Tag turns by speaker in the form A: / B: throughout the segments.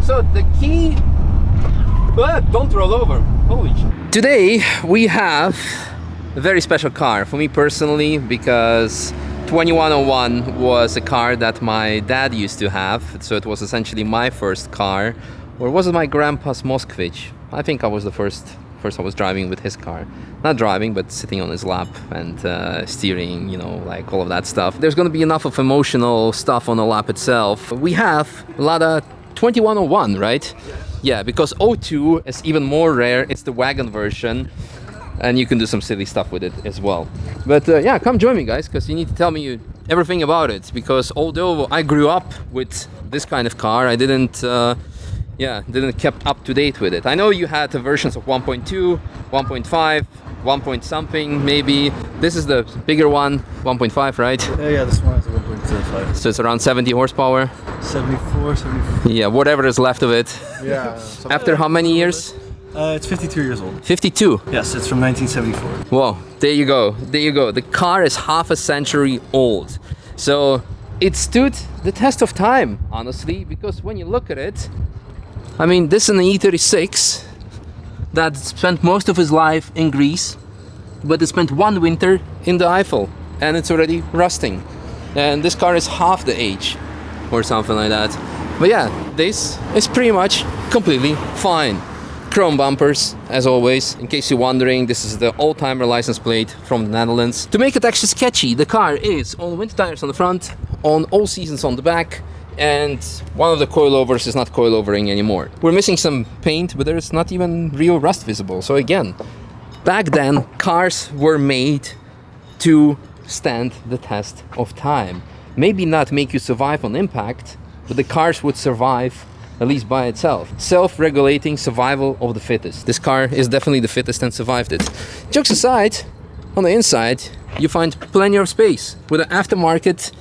A: So the key... don't roll over. Holy shit. Today we have a very special car for me personally, because 2101 was a car that my dad used to have. So it was essentially my first car. Or was it my grandpa's Moskvich? I think I was the first I was driving with his car. Not driving, but sitting on his lap and steering, you know, like all of that stuff. There's gonna be enough of emotional stuff on the lap itself. We have Lada 2101, right? Yeah, because 02 is even more rare. It's the wagon version. And you can do some silly stuff with it as well. But yeah, come join me, guys, because you need to tell me everything about it. Because although I grew up with this kind of car, I didn't kept up to date with it. I know you had the versions of 1.2, 1.5, 1 point something maybe. This is the bigger one, 1.5, right?
B: Yeah, this one is a 1.5.
A: So it's around 70 horsepower?
B: 74, 74.
A: Yeah, whatever is left of it.
B: Yeah.
A: After how many years?
B: It's 52 years old.
A: 52?
B: Yes, it's from 1974.
A: Whoa, there you go, there you go. The car is half a century old. So it stood the test of time, honestly, because when you look at it, I mean, this is an E36 that spent most of his life in Greece, but it spent one winter in the Eiffel, and it's already rusting. And this car is half the age, or something like that. But yeah, this is pretty much completely fine. Chrome bumpers, as always. In case you're wondering, this is the old-timer license plate from the Netherlands. To make it extra sketchy, the car is on winter tires on the front, on all seasons on the back, and one of the coilovers is not coilovering anymore. We're missing some paint, but there's not even real rust visible. So again, back then, cars were made to stand the test of time. Maybe not make you survive on impact, but the cars would survive at least by itself. Self-regulating survival of the fittest. This car is definitely the fittest and survived it. Jokes aside, on the inside, you find plenty of space with an aftermarket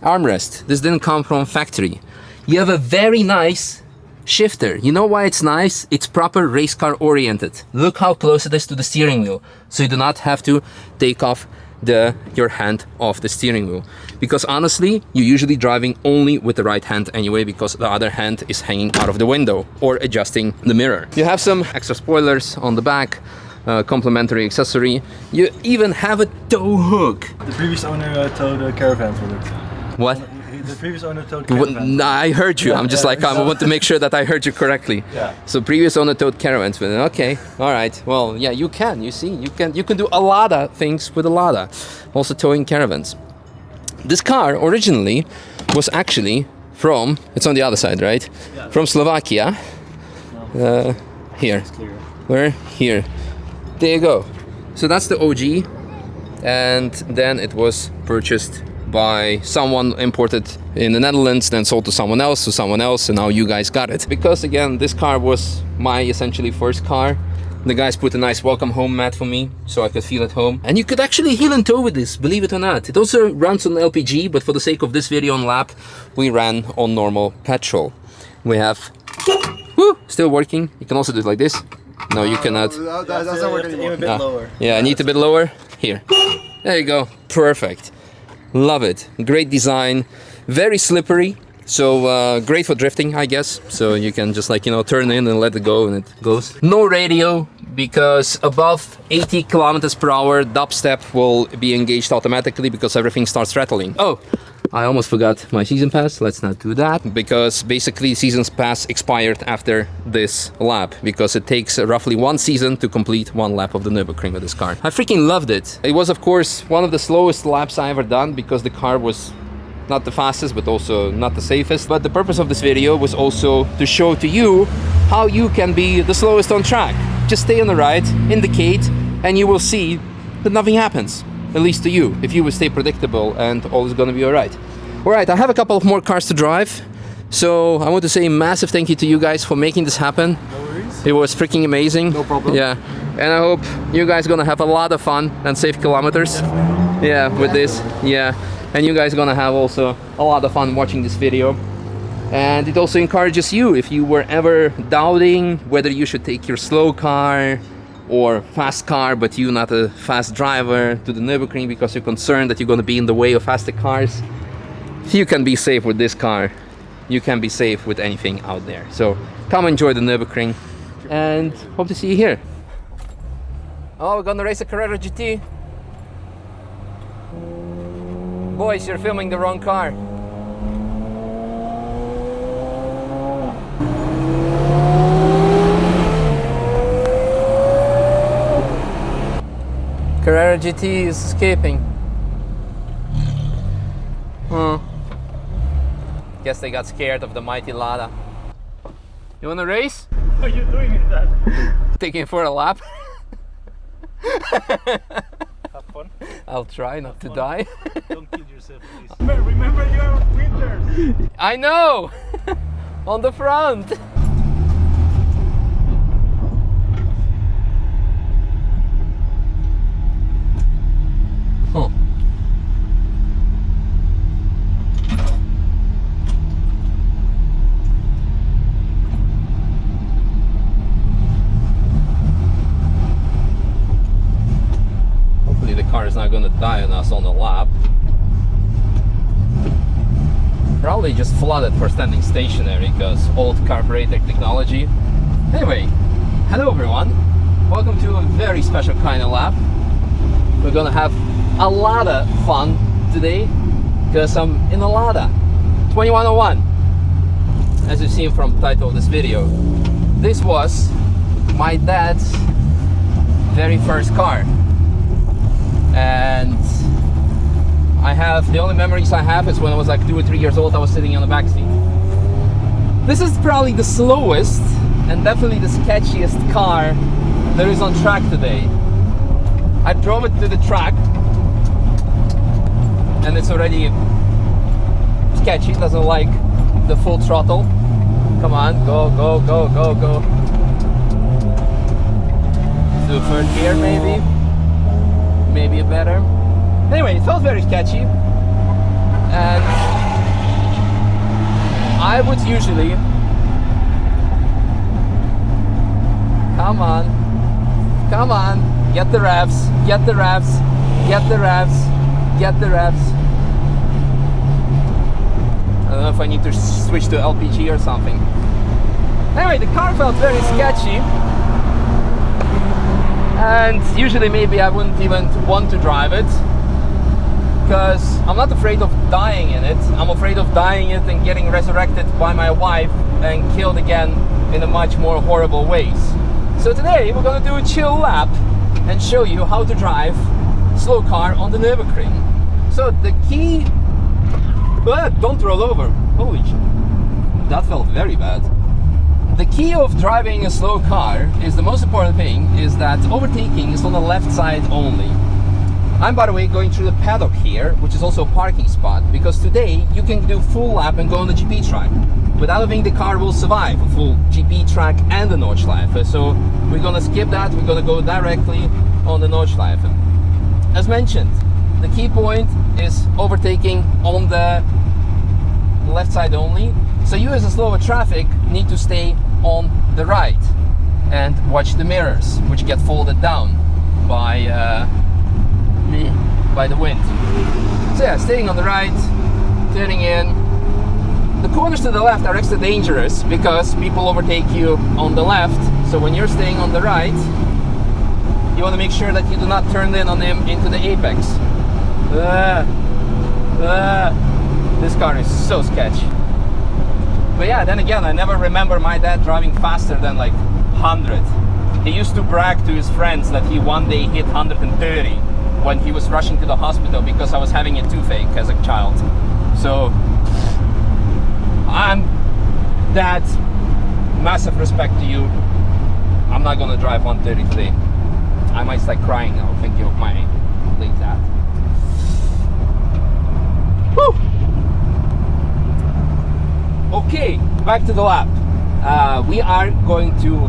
A: armrest. This didn't come from factory. You have a very nice shifter. You know why it's nice? It's proper race car oriented. Look how close it is to the steering wheel. So you do not have to take off your hand off the steering wheel. Because honestly, you're usually driving only with the right hand anyway, because the other hand is hanging out of the window or adjusting the mirror. You have some extra spoilers on the back. Complimentary accessory. You even have a tow hook.
B: The previous owner towed caravans with it.
A: What?
B: The previous owner towed caravans.
A: Nah, I heard you. I'm just like, I want to make sure that I heard you correctly.
B: Yeah.
A: So previous owner towed caravans with it. Okay, all right. Well, yeah, you can. You see, you can do a lot of things with a Lada. Also towing caravans. This car originally was actually from. It's on the other side, right?
B: Yeah.
A: From Slovakia. Here. Where? Here. There you go. So that's the OG, and then it was purchased by someone, imported in the Netherlands, then sold to someone else, and now you guys got it. Because again, this car was my essentially first car. The guys put a nice welcome home mat for me, so I could feel at home. And you could actually heel and tow with this, believe it or not. It also runs on LPG, but for the sake of this video on lap, we ran on normal petrol. We have, still working. You can also do it like this. No, you cannot.
B: That's not working anymore. A bit lower.
A: Yeah, I need a bit lower. Here. There you go. Perfect. Love it. Great design. Very slippery. So great for drifting, I guess. So you can just like, you know, turn in and let it go and it goes. No radio, because above 80 kilometers per hour, dubstep will be engaged automatically because everything starts rattling. Oh, I almost forgot my season pass. Let's not do that, because basically season's pass expired after this lap, because it takes roughly 1 season to complete 1 lap of the Nürburgring with this car. I freaking loved it. It was of course one of the slowest laps I ever done, because the car was not the fastest but also not the safest. But the purpose of this video was also to show to you how you can be the slowest on track. Just stay on the right, indicate, and you will see that nothing happens. At least to you, if you would stay predictable, and all is gonna be alright. Alright, I have a couple of more cars to drive, so I want to say a massive thank you to you guys for making this happen.
B: No worries.
A: It was freaking amazing.
B: No problem.
A: Yeah, and I hope you guys gonna have a lot of fun and safe kilometers.
B: Definitely.
A: Yeah, with this. Yeah, and you guys gonna have also a lot of fun watching this video. And it also encourages you, if you were ever doubting whether you should take your slow car or fast car, but you're not a fast driver, to the Nürburgring because you're concerned that you're going to be in the way of faster cars, you can be safe with this car. you can be safe with anything out there. So come enjoy the Nürburgring and hope to see you here. Oh, we're gonna race a Carrera GT. Boys, you're filming the wrong car. Carrera GT is escaping. Guess they got scared of the mighty Lada. You wanna race?
B: What are you doing in that?
A: Taking it for a lap.
B: Have fun.
A: I'll try not to die.
B: Don't kill yourself, please. Remember you are winters.
A: I know! On the front! Huh. Hopefully the car is not going to die on us on the lap. Probably just flooded for standing stationary because old carburetor technology. Anyway, hello everyone. Welcome to a very special kind of lap. We're gonna have a lot of fun today because I'm in a Lada 2101. As you've seen from the title of this video, this was my dad's very first car, and I have, the only memories I have is when I was like 2 or 3 years old, I was sitting on the back seat. This is probably the slowest and definitely the sketchiest car there is on track today. I drove it to the track and it's already sketchy, it doesn't like the full throttle. Come on, go, go, go, go, go. Do third gear maybe? Maybe a better. Anyway, it felt very sketchy. And I would usually, come on, get the revs, get the revs, get the revs, get the revs. I don't know if I need to switch to LPG or something. Anyway, the car felt very sketchy. And usually maybe I wouldn't even want to drive it, because I'm not afraid of dying in it. I'm afraid of dying in it and getting resurrected by my wife and killed again in a much more horrible ways. So today we're gonna do a chill lap and show you how to drive slow car on the Nürburgring. So the key, don't roll over. Holy shit, that felt very bad. The key of driving a slow car is, the most important thing is that overtaking is on the left side only. I'm, by the way, going through the paddock here, which is also a parking spot, because today you can do full lap and go on the GP track. Without having the car will survive a full GP track and the Nordschleife. So we're gonna skip that, we're gonna go directly on the Nordschleife. As mentioned, the key point is overtaking on the left side only. So you, as a slower traffic, need to stay on the right and watch the mirrors, which get folded down by the wind. So yeah, staying on the right, turning in. The corners to the left are extra dangerous because people overtake you on the left. So when you're staying on the right, you want to make sure that you do not turn in on them into the apex. This car is so sketchy. But yeah, then again, I never remember my dad driving faster than like 100. He used to brag to his friends that he one day hit 130 when he was rushing to the hospital because I was having a toothache as a child. So I'm Dad, massive respect to you. I'm not gonna drive 130 today. I might start crying now thinking of my late dad. Whew. Okay, back to the lap. We are going to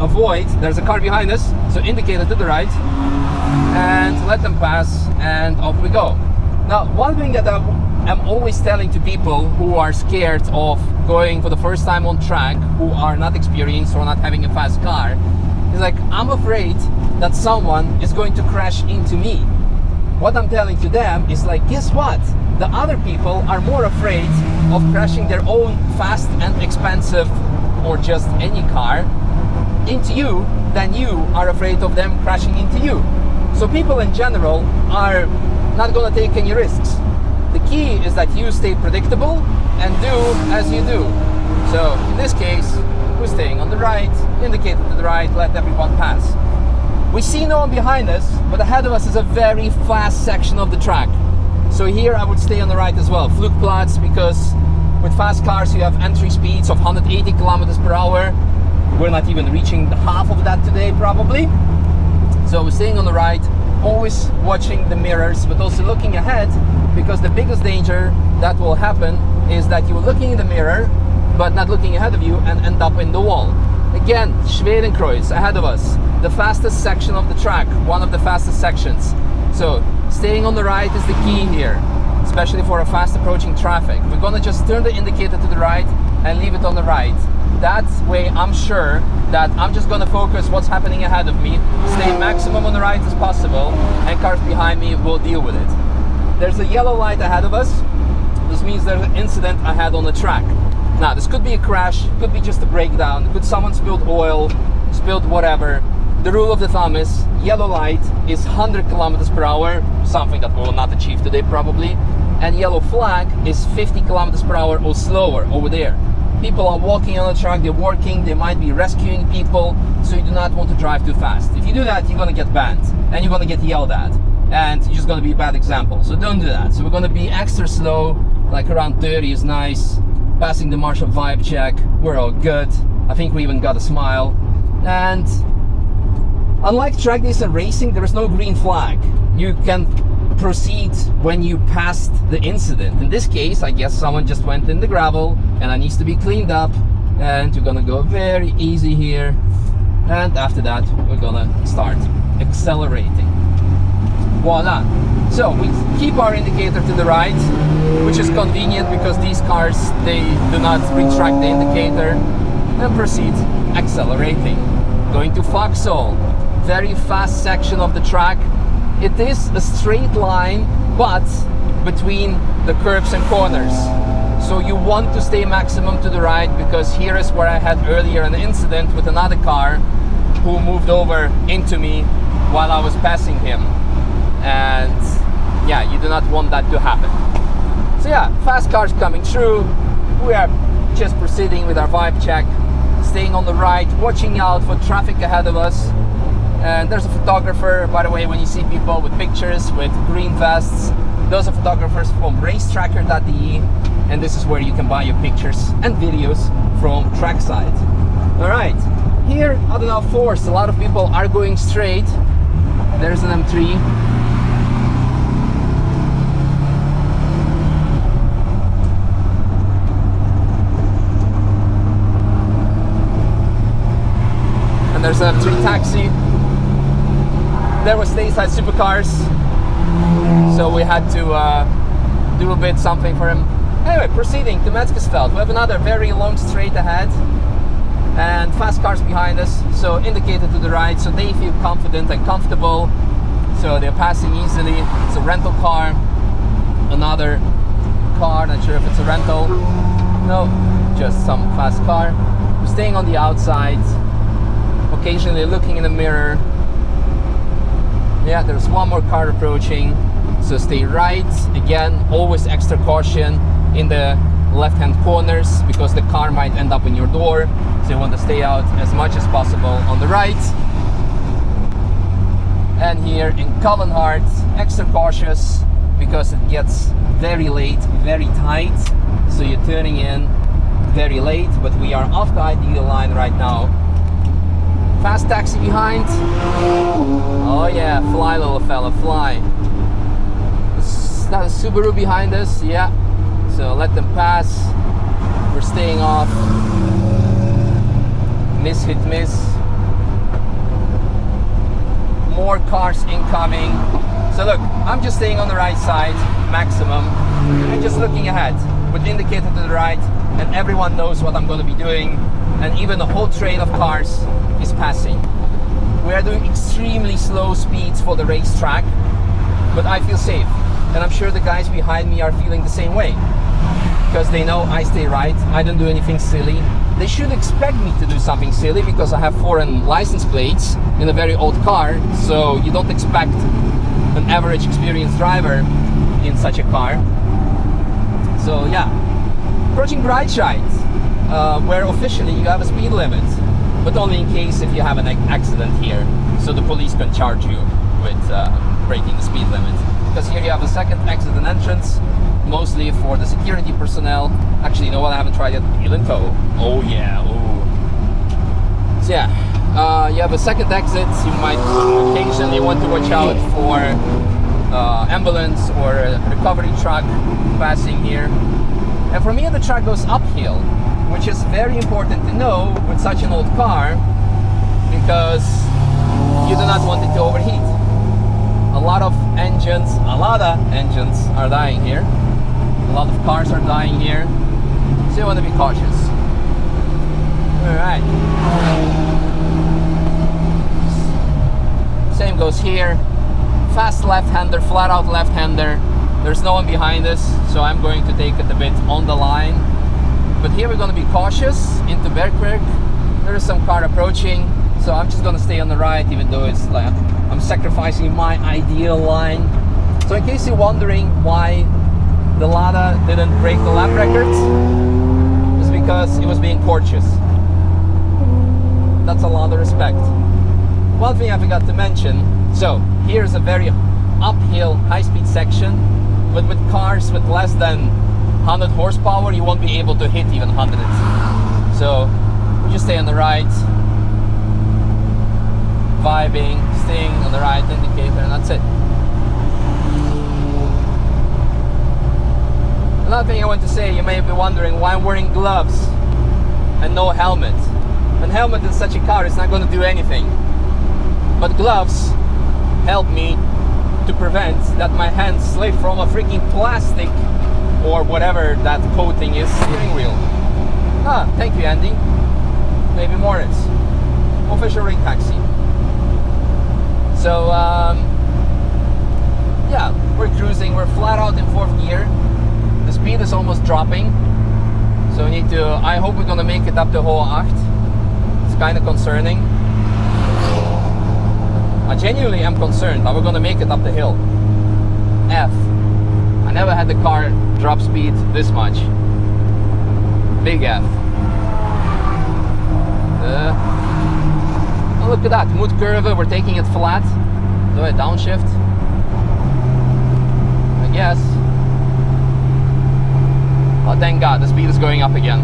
A: avoid, there's a car behind us, so indicate it to the right and let them pass, and off we go. Now, one thing that I'm always telling to people who are scared of going for the first time on track, who are not experienced or not having a fast car, is like, I'm afraid that someone is going to crash into me. What I'm telling to them is like, guess what? The other people are more afraid of crashing their own fast and expensive, or just any car, into you than you are afraid of them crashing into you. So people in general are not going to take any risks. The key is that you stay predictable and do as you do. So in this case, we're staying on the right, indicated to the right, let everyone pass. We see no one behind us, but ahead of us is a very fast section of the track. So here I would stay on the right as well. Flugplatz, because with fast cars you have entry speeds of 180 kilometers per hour. We're not even reaching the half of that today probably. So we're staying on the right, always watching the mirrors, but also looking ahead, because the biggest danger that will happen is that you're looking in the mirror but not looking ahead of you and end up in the wall. Again, Schwedenkreuz ahead of us, the fastest section of the track, one of the fastest sections. So staying on the right is the key here, especially for a fast approaching traffic. We're gonna just turn the indicator to the right and leave it on the right. That way I'm sure that I'm just gonna focus what's happening ahead of me, stay maximum on the right as possible, and cars behind me will deal with it. There's a yellow light ahead of us. This means there's an incident ahead on the track. Now, this could be a crash, could be just a breakdown, could someone spilled oil, spilled whatever. The rule of the thumb is yellow light is 100 kilometers per hour, something that we will not achieve today probably, and yellow flag is 50 kilometers per hour or slower over there. People are walking on the track, they're working, they might be rescuing people, so you do not want to drive too fast. If you do that, you're gonna get banned and you're gonna get yelled at, and you're just gonna be a bad example. So don't do that. So we're gonna be extra slow, like around 30 is nice. Passing the Marshall vibe check, we're all good. I think we even got a smile. And unlike track days and racing, there is no green flag. You can proceed when you passed the incident. In this case, I guess someone just went in the gravel and it needs to be cleaned up, and you're gonna go very easy here, and after that we're gonna start accelerating. Voila. So we keep our indicator to the right, which is convenient because these cars, they do not retract the indicator, and proceed accelerating. Going to Vauxhall, very fast section of the track. It is a straight line, but between the curves and corners. So you want to stay maximum to the right, because here is where I had earlier an incident with another car who moved over into me while I was passing him. And yeah, you do not want that to happen. So yeah, fast cars coming through. We are just proceeding with our vibe check, staying on the right, watching out for traffic ahead of us. And there's a photographer, by the way, when you see people with pictures with green vests, those are photographers from racetracker.de, and this is where you can buy your pictures and videos from trackside. All right, here, I don't know, forced, a lot of people are going straight. There's an M3. And there's an M3 taxi. There was stateside supercars, so we had to do a bit something for him. Anyway, proceeding to Metzgersfeld. We have another very long straight ahead and fast cars behind us, so indicated to the right, so they feel confident and comfortable, so they're passing easily. It's a rental car, another car, not sure if it's a rental, no, just some fast car. We're staying on the outside, occasionally looking in the mirror. Yeah, there's one more car approaching, so stay right. Again, always extra caution in the left-hand corners, because the car might end up in your door, so you want to stay out as much as possible on the right. And here in Cullenhart, extra cautious, because it gets very late, very tight, so you're turning in very late, but we are off the ideal line right now. Fast taxi behind. Oh yeah, fly little fella, fly. Is that a Subaru behind us? Yeah. So let them pass. We're staying off. Miss hit miss. More cars incoming. So look, I'm just staying on the right side, maximum, and just looking ahead with the indicator to the right, and everyone knows what I'm going to be doing, and even the whole train of cars is passing. We are doing extremely slow speeds for the racetrack, but I feel safe. and I'm sure the guys behind me are feeling the same way, because they know I stay right, I don't do anything silly. They should expect me to do something silly because I have foreign license plates in a very old car, so you don't expect an average experienced driver in such a car. So yeah, approaching bright sides, where officially you have a speed limit, but only in case if you have an accident here, so the police can charge you with breaking the speed limit. Because here you have a second exit and entrance, mostly for the security personnel. Actually, you know what, I haven't tried yet, wheel and tow. Oh yeah, oh. So yeah, you have a second exit. You might occasionally want to watch out for ambulance or a recovery truck passing here. And for me, the truck goes uphill, which is very important to know with such an old car, because you do not want it to overheat. A lot of engines are dying here. A lot of cars are dying here, so you want to be cautious. Alright. Same goes here. Fast left-hander, flat out left-hander. There's no one behind us, so I'm going to take it a bit on the line. But here we're going to be cautious into Bergwerk. There is some car approaching, so I'm just going to stay on the right, even though it's like I'm sacrificing my ideal line. So in case you're wondering why the Lada didn't break the lap records, it's because it was being courteous. That's a lot of respect. One thing I forgot to mention, so here's a very uphill high-speed section, but with cars with less than 100 horsepower, you won't be able to hit even 100. So we just stay on the right, vibing, staying on the right indicator, and that's it. Another thing I want to say, you may be wondering why I'm wearing gloves and no helmet. An helmet in such a car is not going to do anything, but gloves help me to prevent that my hands slip from a freaking plastic or whatever that coating is steering wheel. Ah, thank you, Andy. Maybe Moritz. Official ring taxi. So yeah, we're cruising. We're flat out in 4th gear. The speed is almost dropping, so we need to. I hope we're gonna make it up to Hohe Acht. It's kind of concerning. I genuinely am concerned, but we're gonna make it up the hill. F. I never had the car drop speed this much. Big F. Oh, look at that, mood curve, we're taking it flat. Do a downshift, I guess. Oh, thank God, the speed is going up again.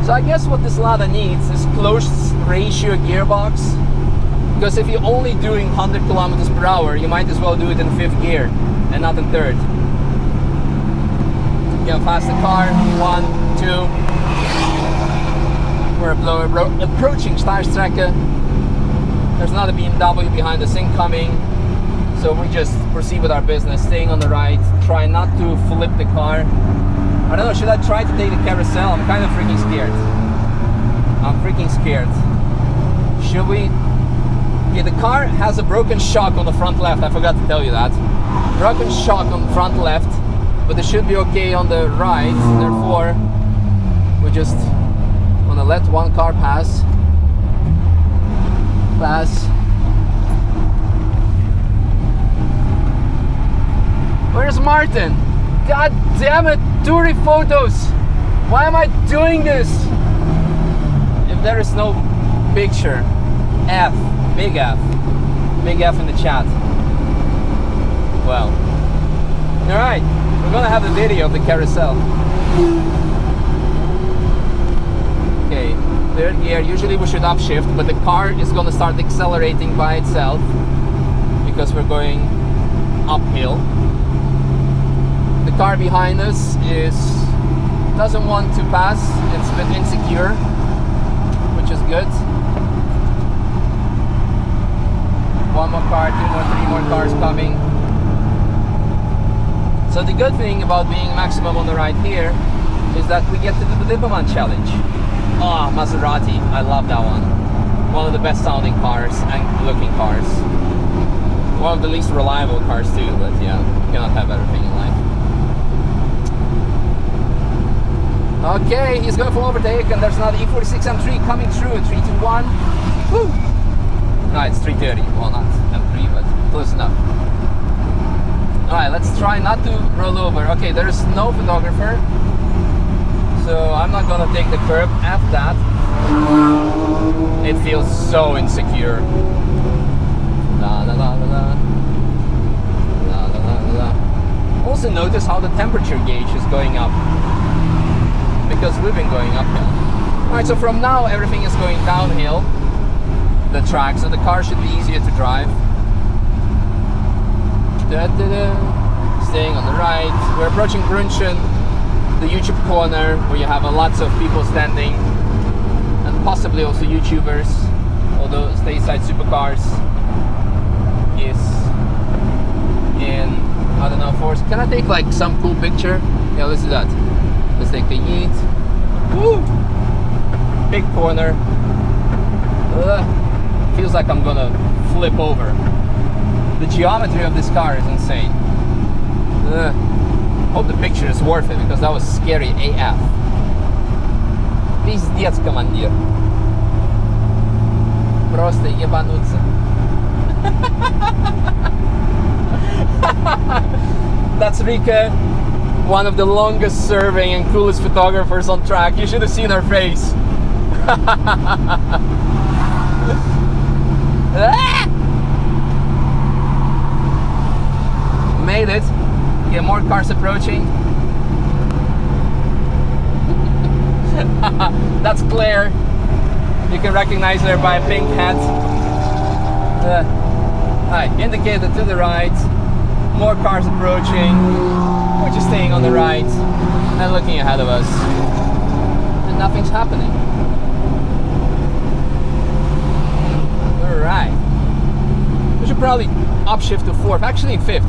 A: So I guess what this Lada needs is close ratio gearbox, because if you're only doing 100 kilometers per hour, you might as well do it in 5th gear and not in 3rd. Yeah, fast the car, 1, 2. We're approaching Starstrecke. There's another BMW behind us incoming. So we just proceed with our business, staying on the right, try not to flip the car. I don't know, should I try to take the carousel? I'm kind of freaking scared. I'm freaking scared. Should we? Okay, the car has a broken shock on the front left, I forgot to tell you that. Broken shock on the front left, but it should be okay on the right, therefore we just want to let one car pass. Where's Martin? God damn it, Turi photos! Why am I doing this? If there is no picture, F, big F in the chat. Well, alright, we're gonna have the video of the carousel. Okay, 3rd gear, usually we should upshift, but the car is gonna start accelerating by itself because we're going uphill. The car behind us doesn't want to pass, it's a bit insecure, which is good. 1 more car, 2 more, 3 more cars coming. So the good thing about being maximum on the right here is that we get to do the Liberman challenge. Ah, oh, Maserati, I love that one. One of the best sounding cars and looking cars. one of the least reliable cars too, but yeah, you cannot have everything in life. Okay, he's going for overtake, and there's another E46 M3 coming through. 3, 2, 1. Woo! No, it's 330. Well, not M3, but close enough. Alright, let's try not to roll over. Okay, there's no photographer, so I'm not gonna take the curb. After that, it feels so insecure. La la la la la. La la la la la. Also notice how the temperature gauge is going up, because we've been going uphill. Alright, so from now everything is going downhill, the track, so the car should be easier to drive. Da, da, da. Staying on the right. We're approaching Brunchen, the YouTube corner, where you have lots of people standing, and possibly also YouTubers, although stateside supercars is in, I don't know, force. Can I take like some cool picture? Yeah, let's do that. Let's take a yeet. Woo! Big corner. Feels like I'm gonna flip over. The geometry of this car is insane. Hope the picture is worth it, because that was scary AF. Пиздец, командир. Просто ебануться. That's Rika, one of the longest serving and coolest photographers on track. You should have seen her face. Made it. Yeah, more cars approaching. That's Claire. You can recognize her by a pink hat. Alright, indicator to the right. More cars approaching. We're just staying on the right and looking ahead of us. And nothing's happening. Alright. We should probably upshift to fourth, actually fifth,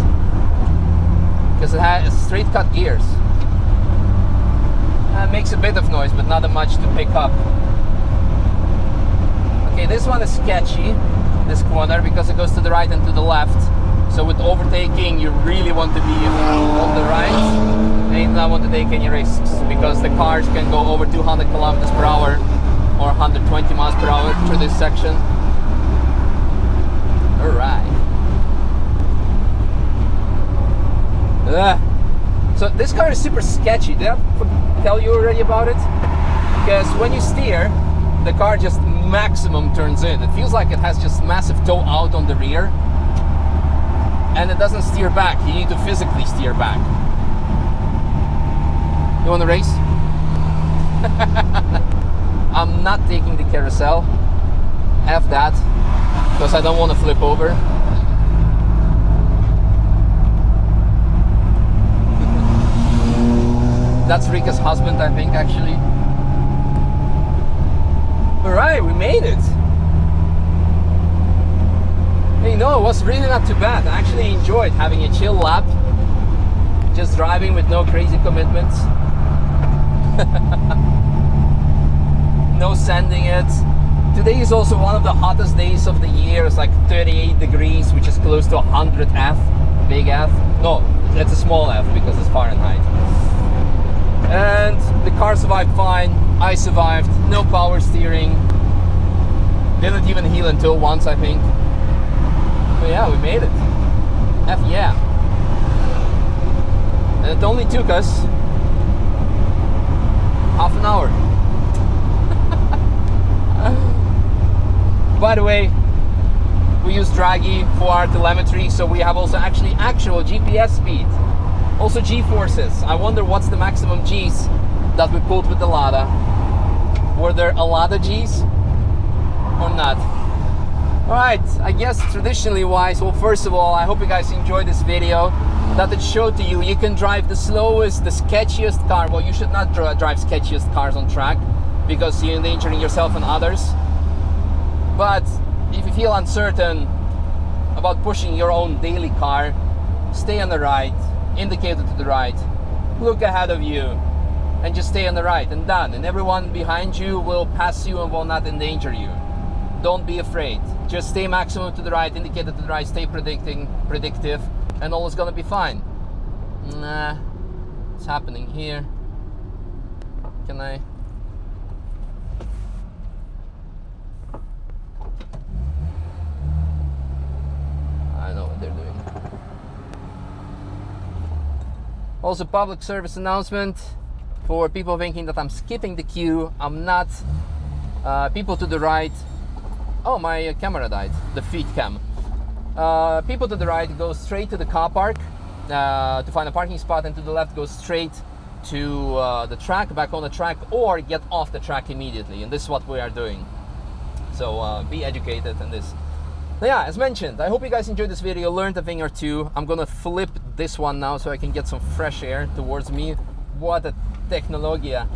A: because it has straight cut gears. It makes a bit of noise, but not that much to pick up. Okay, this one is sketchy, this corner, because it goes to the right and to the left. So with overtaking, you really want to be on the right, and you don't want to take any risks, because the cars can go over 200 kilometers per hour or 120 miles per hour through this section. Alright. So this car is super sketchy. Did I tell you already about it? Because when you steer, the car just maximum turns in. It feels like it has just massive toe out on the rear, and it doesn't steer back. You need to physically steer back. You want to race? I'm not taking the carousel. F that, because I don't want to flip over. That's Rika's husband, I think, actually. Alright, we made it. Hey, no, it was really not too bad. I actually enjoyed having a chill lap, just driving with no crazy commitments. No sanding it. Today is also one of the hottest days of the year. It's like 38 degrees, which is close to 100 F, big F. No, it's a small F because it's Fahrenheit. And the car survived fine. I survived. No power steering. Didn't even heel until once, I think. But yeah, we made it. F yeah. And it only took us half an hour. By the way, we use Draggy for our telemetry, so we have also actual GPS speed. Also G-forces. I wonder what's the maximum Gs that we pulled with the Lada. Were there a lot of Gs or not? Alright, I guess traditionally wise, well, first of all, I hope you guys enjoyed this video, that it showed to you you can drive the slowest, the sketchiest car. Well, you should not drive sketchiest cars on track, because you're endangering yourself and others. But if you feel uncertain about pushing your own daily car, stay on the right, indicator to the right, look ahead of you, and just stay on the right, and done. And everyone behind you will pass you and will not endanger you. don't be afraid. Just stay maximum to the right, indicate to the right, stay predictive, and all is gonna be fine. Nah, what's happening here? Can I? I know what they're doing. Also, public service announcement for people thinking that I'm skipping the queue. I'm not. People to the right. Oh, my camera died. The feed cam. People to the right go straight to the car park to find a parking spot, and to the left go straight to the track, back on the track, or get off the track immediately. And this is what we are doing. So be educated in this. But yeah, as mentioned, I hope you guys enjoyed this video, learned a thing or two. I'm gonna flip this one now so I can get some fresh air towards me. What a technologia.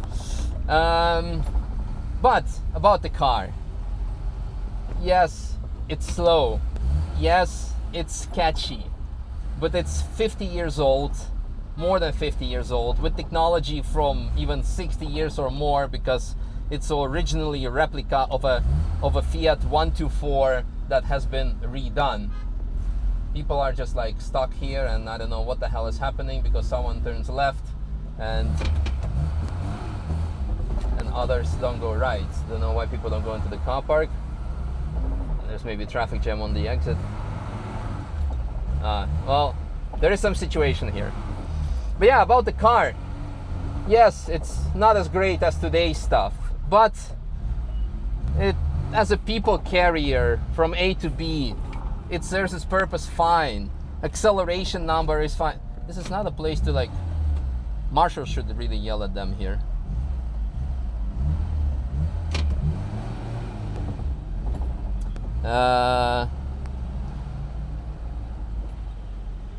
A: But about the car. Yes, it's slow. Yes, it's sketchy. But it's 50 years old, more than 50 years old, with technology from even 60 years or more, because it's originally a replica of a Fiat 124 that has been redone. People are just like stuck here, and I don't know what the hell is happening, because someone turns left and others don't go right. Don't know why people don't go into the car park. There's maybe a traffic jam on the exit. Well, there is some situation here. But yeah, about the car. Yes, it's not as great as today's stuff, but it, as a people carrier from A to B, it serves its purpose fine. Acceleration number is fine. This is not a place to like. Marshall should really yell at them here.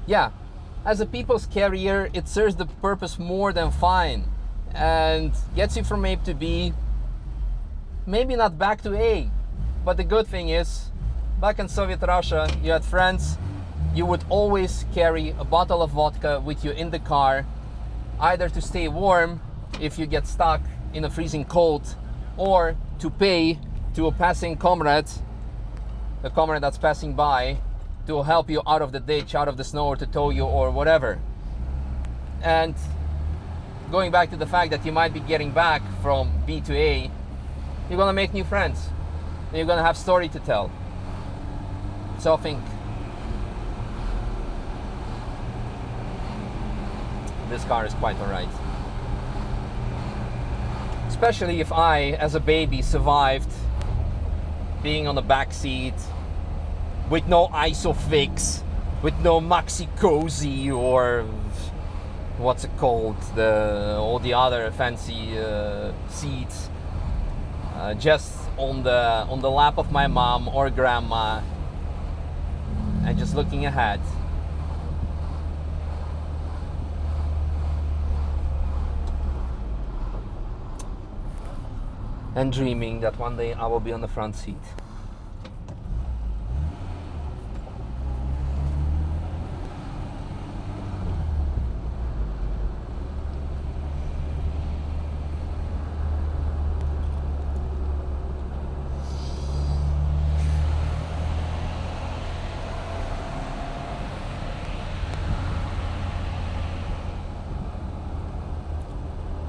A: Yeah, as a people's carrier, it serves the purpose more than fine and gets you from A to B. Maybe not back to A, but the good thing is, back in Soviet Russia, you had friends. You would always carry a bottle of vodka with you in the car, either to stay warm if you get stuck in a freezing cold, or to pay to a passing comrade, a comrade that's passing by, to help you out of the ditch, out of the snow, or to tow you or whatever. And going back to the fact that you might be getting back from B to A, you're gonna make new friends, and you're gonna have story to tell. So I think this car is quite alright. Especially if I, as a baby, survived being on the back seat with no Isofix, with no Maxi Cozy, or what's it called, all the other fancy seats, just on the lap of my mom or grandma, and just looking ahead. And dreaming that one day I will be on the front seat.